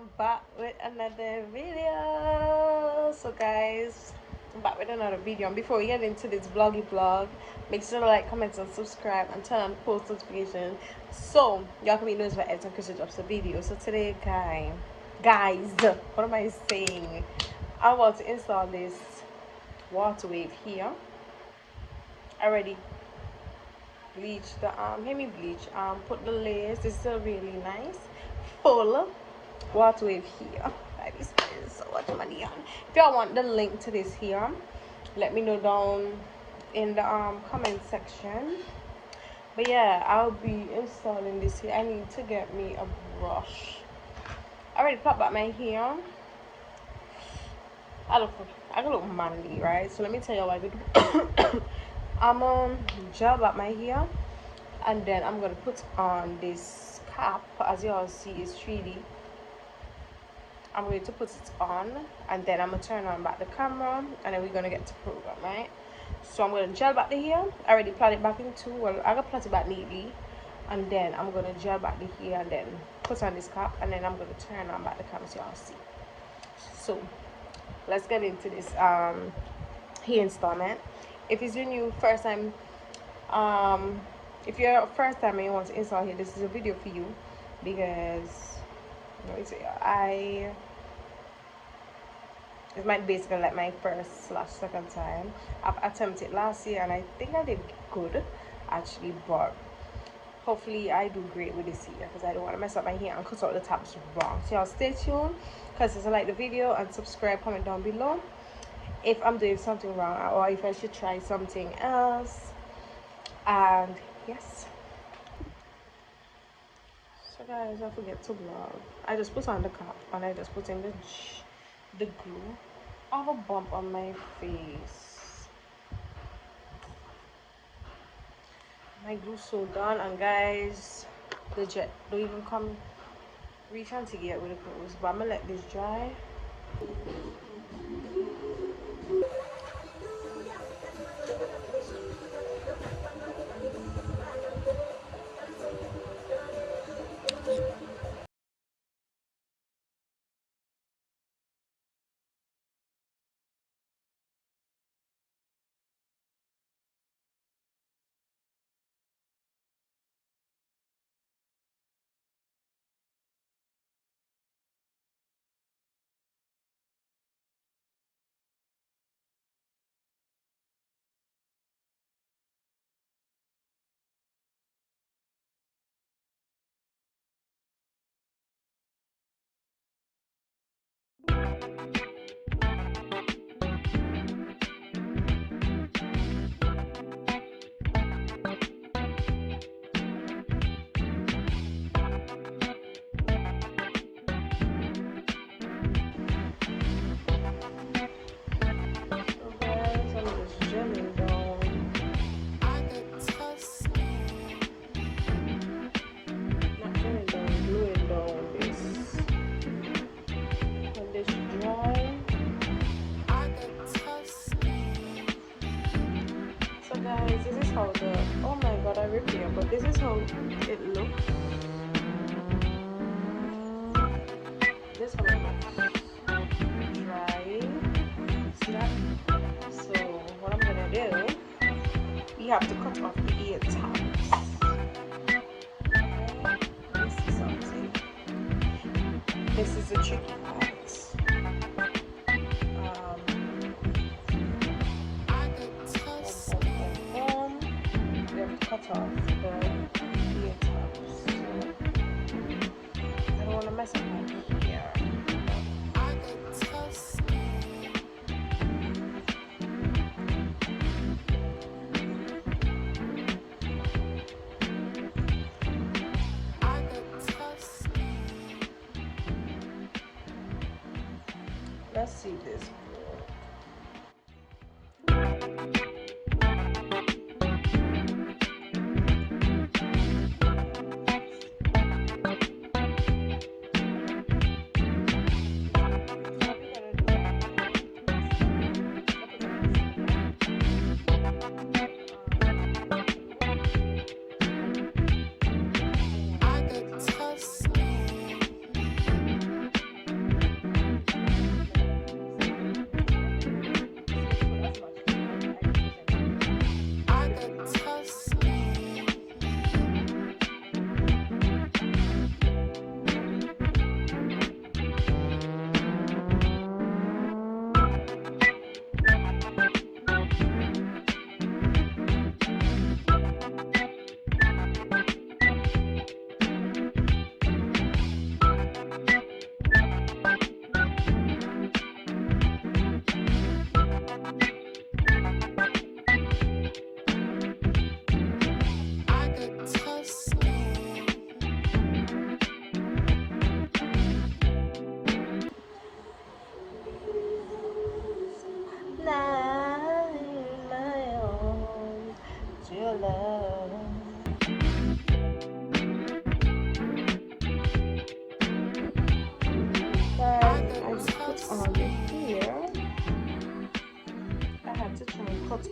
I'm back with another video. So guys, I'm back with another video, and before we get into this vlog, make sure to like, comment, and subscribe, and turn on post notifications so y'all can be notified every time Karissa drops a video. So today, guys, what am I saying? I want to install this water wave here. I already bleach the bleach put the layers. This is a really nice full water wave here. I be spending so much money on. If y'all want the link to this here, let me know down in the comment section. But yeah, I'll be installing this here. I need to get me a brush. I already put back my hair. I look manly, right? So let me tell you what I do. I'm gel back my hair, and then I'm gonna put on this cap. As y'all see, it's 3D. I'm going to put it on, and then I'm gonna turn on back the camera, and then we're gonna get to program, right? So I'm gonna gel back the hair. I already plait it back in two. Well, I gotta plait it back neatly, and then I'm gonna gel back the hair, and then put on this cap, and then I'm gonna turn on back the camera so y'all see. So let's get into this hair installment. If it's your new first time, if you're a first time and you want to install here, this is a video for you, because it's my basically like my first/second time. I've attempted last year and I think I did good actually, but hopefully I do great with this year, because I don't want to mess up my hair and cut out the tops wrong. So y'all stay tuned, because if you like the video, and subscribe, comment down below if I'm doing something wrong or if I should try something else. And yes, so guys, I forget to vlog. I just put on the cap and I just put in the glue. I have a bump on my face. My glue's so done, and guys, the jet don't even come reach out to get with the clothes, but I'm gonna let this dry. Guys, this is how the, oh my god, I ripped it, but this is how it looks. This is how it looks. Dry. See that? So what I'm gonna do, we have to cut off the ear tops. Let me see something. This is the tricky part. Cut off the ear tops. I don't want to mess up my hair. Let's see this.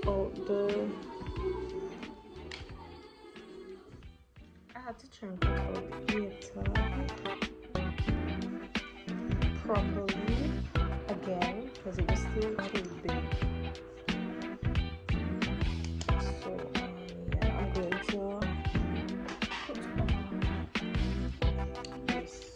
out the. I had to try and cut out the ear properly again because it was still too big. So yeah, I'm going to put on this.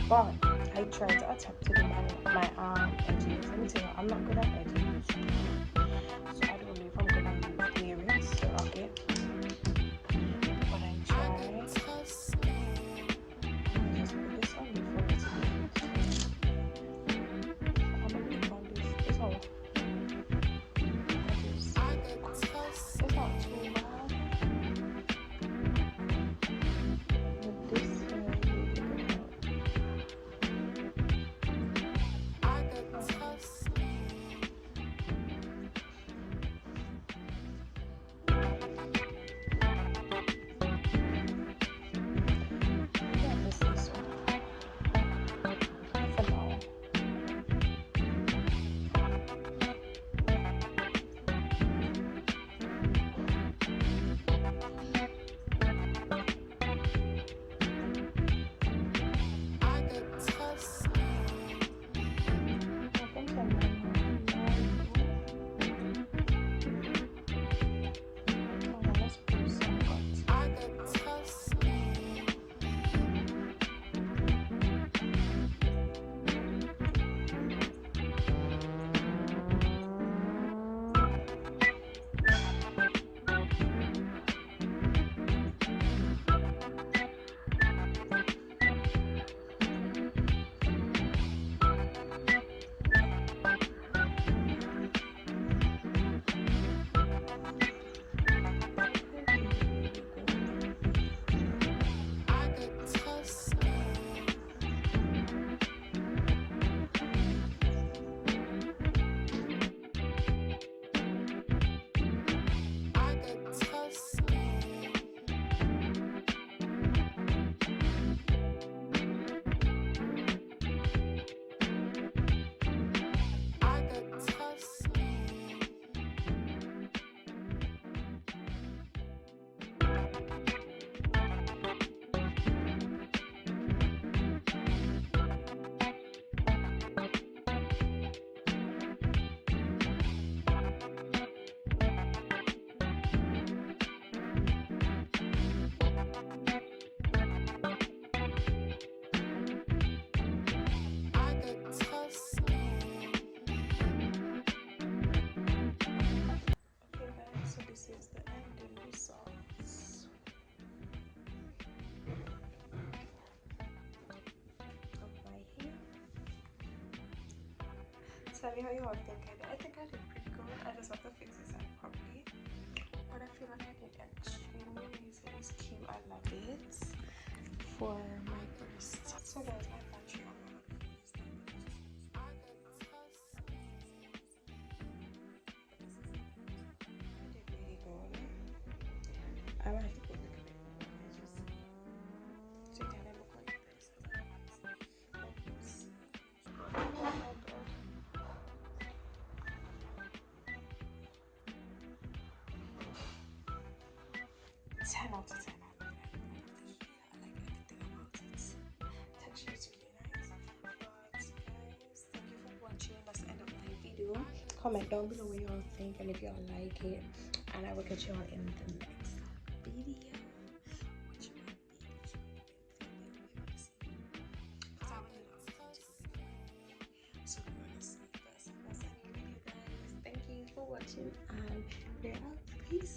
but I try to attempt to do my edges. Let me tell you, I'm not good at edges, so I don't know if I'm gonna use earrings to rock it, but I try. I just put this on before it's I'm gonna click on this. It's all. It's not too bad. But this is the ending results of my hair. Tell me how you all think I did. I think I did pretty good. I just have to fix this up properly. But I feel like I did extremely amazing. It's cute. I love it. For my first. So guys, my battery on. I might have to put a little bit more. Just so it doesn't look like this. 10 out of 10. I love it. I like everything about it. Texture is really nice. But guys, thank you for watching. That's the end of my video. Comment down below what you all think and if you all like it. And I will catch you all in the next video. Which might be because I will do that. So we're gonna see first. That's the video, guys. Thank you for watching and we're out. Peace.